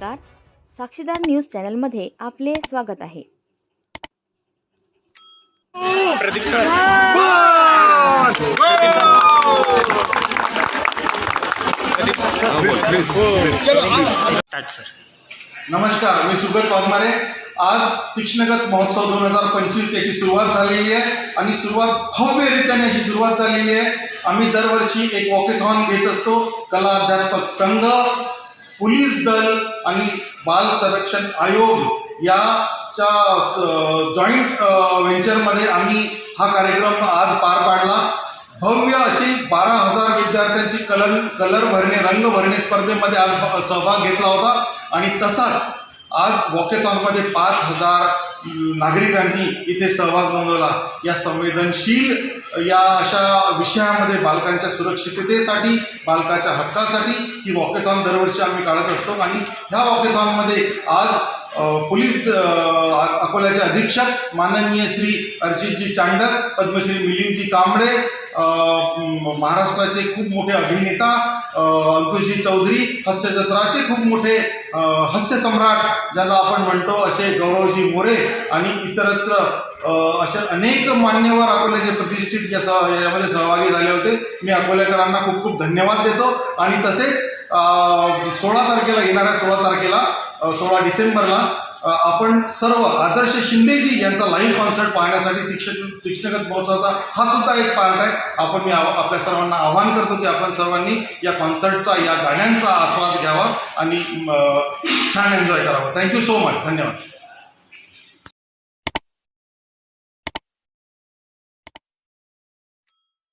नमस्कार, साक्षीदार न्यूज चॅनलमध्ये आपले स्वागत आहे. नमस्कार, मी सुगत वाघमारे. आज तीक्ष्णगत महोत्सव 2025 याची सुरुवात झालेली आहे आणि सुरुवात भव्यरित्याने अशी सुरुवात झालेली आहे. आम्ही दरवर्षी एक वॉकेथॉन घेत असतो. कला अध्यात्मक संघ, पोलीस दल आणि बाल संरक्षण आयोग याच्या जॉईंट व्हेंचरमध्ये आम्ही हा कार्यक्रम आज पार पाडला. भव्य अशी 12,000 विद्यार्थ्यांची कलर भरणे, रंग भरणे स्पर्धेमध्ये आज सहभाग घेतला होता आणि तसाच आज वॉकेथॉनमध्ये 5,000 नागरिकांनी इथे सहभाग नोंदवला. या संवेदनशील या अशा विषयामध्ये बालकांच्या सुरक्षिततेसाठी, बालकाच्या हक्कासाठी ही वॉकेथॉन दरवर्षी आम्ही काढत असतो. आणि ह्या वॉकेथॉनमध्ये आज पोलीस अकोल्याचे अधीक्षक माननीय श्री अर्चितजी चांडक, पद्मश्री मिलिंदजी कांबळे, महाराष्ट्राचे खूप मोठे अभिनेता अंकुशजी चौधरी, हास्यजत्राचे खूप मोठे हास्य सम्राट ज्यांना आपण म्हणतो असे गौरवजी मोरे आणि इतरत्र अशा अनेक मान्यवर अकोल्याचे प्रतिष्ठित यामध्ये सहभागी झाले होते. मी अकोलेकरांना खूप खूप धन्यवाद देतो. आणि तसेच 16 तारखेला, येणाऱ्या 16 तारखेला 16 डिसेंबरला आपण सर्व आदर्श शिंदेजी यांचा लाईव्ह कॉन्सर्ट पाहण्यासाठी तीक्ष्णगत महोत्सवाचा हा सुद्धा एक पार्ट आहे. मी आपल्या सर्वांना आवाहन करतो की आपण सर्वांनी या कॉन्सर्टचा, या गाण्यांचा आस्वाद घ्यावा आणि छान एन्जॉय करावा. Thank you so much. धन्यवाद.